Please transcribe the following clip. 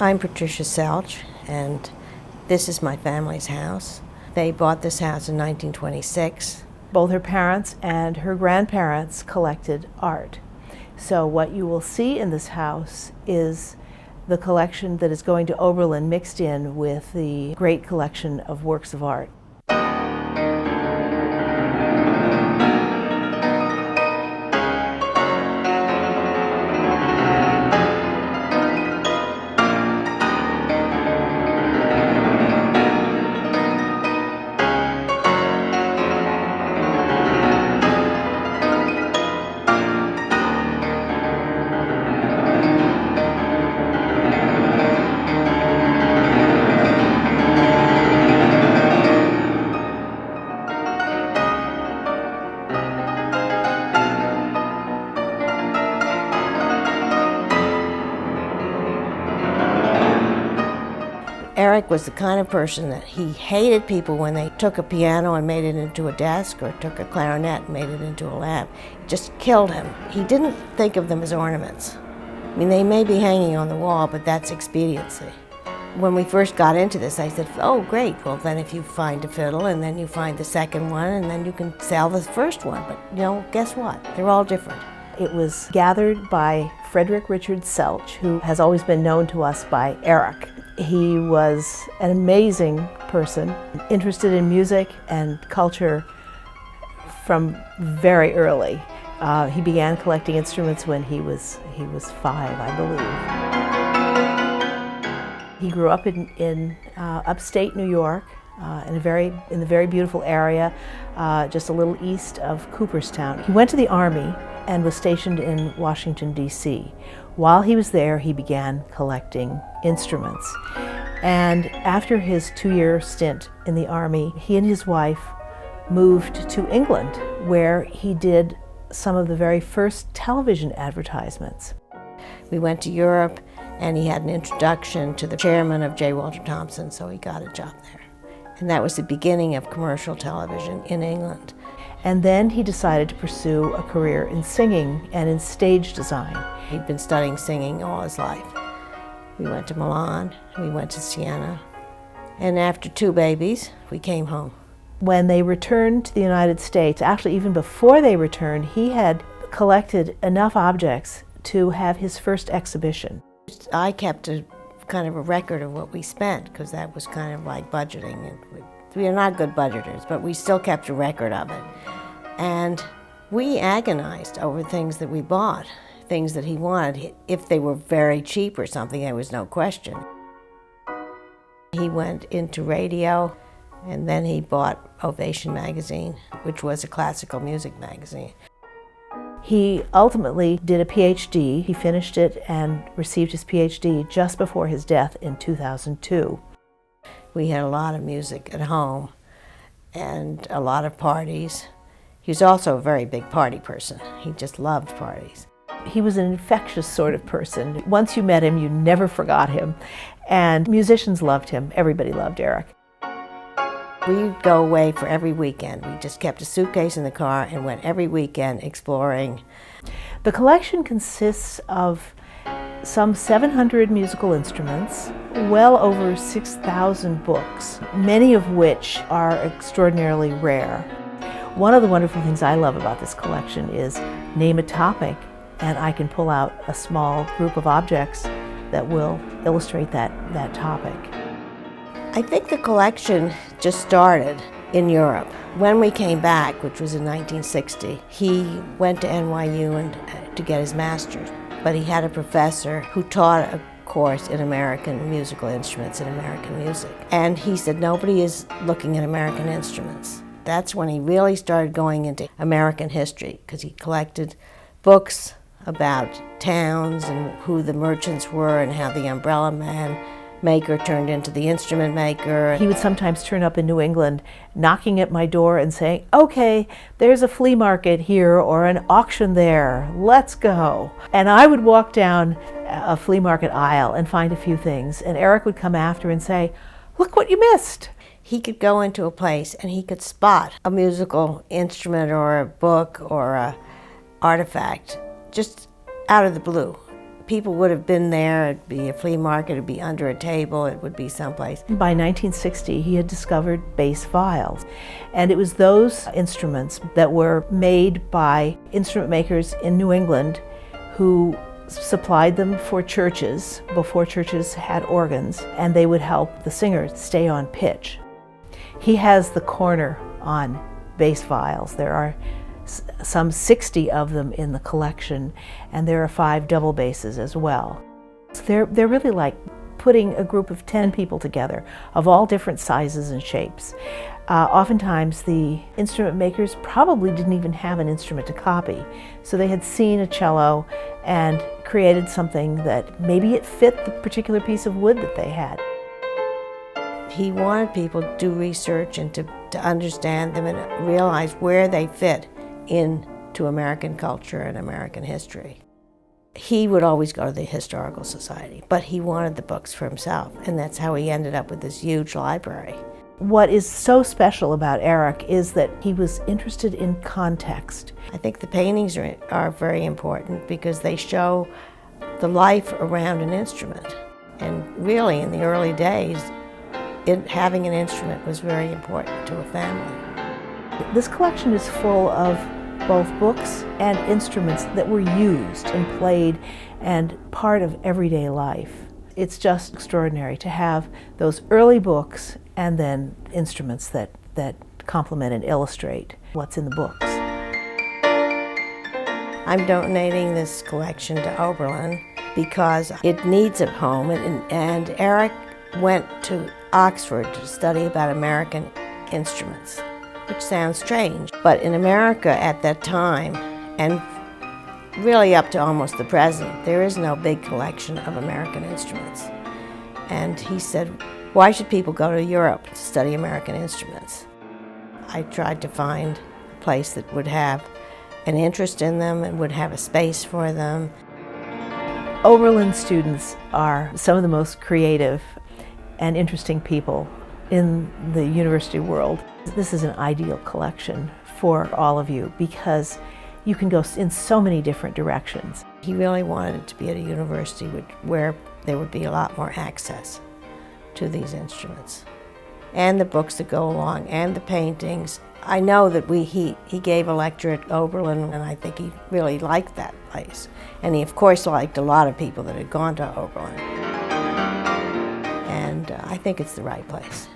I'm Patricia Selch, and this is my family's house. They bought this house in 1926. Both her parents and her grandparents collected art. So what you will see in this house is the collection that is going to Oberlin mixed in with the great collection of works of art. Eric was the kind of person that he hated people when they took a piano and made it into a desk, or took a clarinet and made it into a lamp. It just killed him. He didn't think of them as ornaments. I mean, they may be hanging on the wall, but that's expediency. When we first got into this, I said, oh, great. Well, then if you find a fiddle, and then you find the second one, and then you can sell the first one. But, guess what? They're all different. It was gathered by Frederick Richard Selch, who has always been known to us by Eric. He was an amazing person, interested in music and culture from very early. He began collecting instruments when he was 5, I believe. He grew up in upstate New York, in the very beautiful area, just a little east of Cooperstown. He went to the Army and was stationed in Washington, D.C. While he was there, he began collecting instruments. And after his 2-year stint in the Army, he and his wife moved to England, where he did some of the very first television advertisements. We went to Europe, and he had an introduction to the chairman of J. Walter Thompson, so he got a job there. And that was the beginning of commercial television in England. And then he decided to pursue a career in singing and in stage design. He'd been studying singing all his life. We went to Milan, we went to Siena, and after 2 babies, we came home. When they returned to the United States, actually even before they returned, he had collected enough objects to have his first exhibition. I kept a kind of a record of what we spent, because that was kind of like budgeting. We are not good budgeters, but we still kept a record of it. And we agonized over things that we bought, things that he wanted. If they were very cheap or something, there was no question. He went into radio, and then he bought Ovation magazine, which was a classical music magazine. He ultimately did a PhD. He finished it and received his PhD just before his death in 2002. We had a lot of music at home and a lot of parties. He was also a very big party person. He just loved parties. He was an infectious sort of person. Once you met him, you never forgot him. And musicians loved him. Everybody loved Eric. We'd go away for every weekend. We just kept a suitcase in the car and went every weekend exploring. The collection consists of some 700 musical instruments, well over 6,000 books, many of which are extraordinarily rare. One of the wonderful things I love about this collection is name a topic, and I can pull out a small group of objects that will illustrate that topic. I think the collection just started in Europe. When we came back, which was in 1960, he went to NYU to get his master's. But he had a professor who taught a course in American musical instruments and American music. And he said, nobody is looking at American instruments. That's when he really started going into American history, because he collected books about towns and who the merchants were and how the umbrella maker turned into the instrument maker. He would sometimes turn up in New England, knocking at my door and saying, okay, there's a flea market here or an auction there, let's go. And I would walk down a flea market aisle and find a few things, and Eric would come after and say, look what you missed. He could go into a place and he could spot a musical instrument or a book or a artifact just out of the blue. People would have been there. It'd be a flea market, it'd be under a table, it would be someplace. By 1960, he had discovered bass viols, and it was those instruments that were made by instrument makers in New England who supplied them for churches before churches had organs, and they would help the singers stay on pitch. He has the corner on bass viols. There are some 60 of them in the collection, and there are 5 double basses as well. So they're really like putting a group of 10 people together of all different sizes and shapes. Oftentimes the instrument makers probably didn't even have an instrument to copy, so they had seen a cello and created something that maybe it fit the particular piece of wood that they had. He wanted people to do research and to understand them and realize where they fit into American culture and American history. He would always go to the Historical Society, but he wanted the books for himself, and that's how he ended up with this huge library. What is so special about Eric is that he was interested in context. I think the paintings are very important because they show the life around an instrument. And really, in the early days, having an instrument was very important to a family. This collection is full of both books and instruments that were used and played and part of everyday life. It's just extraordinary to have those early books and then instruments that complement and illustrate what's in the books. I'm donating this collection to Oberlin because it needs a home, and Eric went to Oxford to study about American instruments, which sounds strange, but in America at that time, and really up to almost the present, there is no big collection of American instruments. And he said, why should people go to Europe to study American instruments? I tried to find a place that would have an interest in them and would have a space for them. Oberlin students are some of the most creative and interesting people in the university world. This is an ideal collection for all of you because you can go in so many different directions. He really wanted it to be at a university where there would be a lot more access to these instruments, and the books that go along, and the paintings. I know that he gave a lecture at Oberlin, and I think he really liked that place. And he, of course, liked a lot of people that had gone to Oberlin. And I think it's the right place.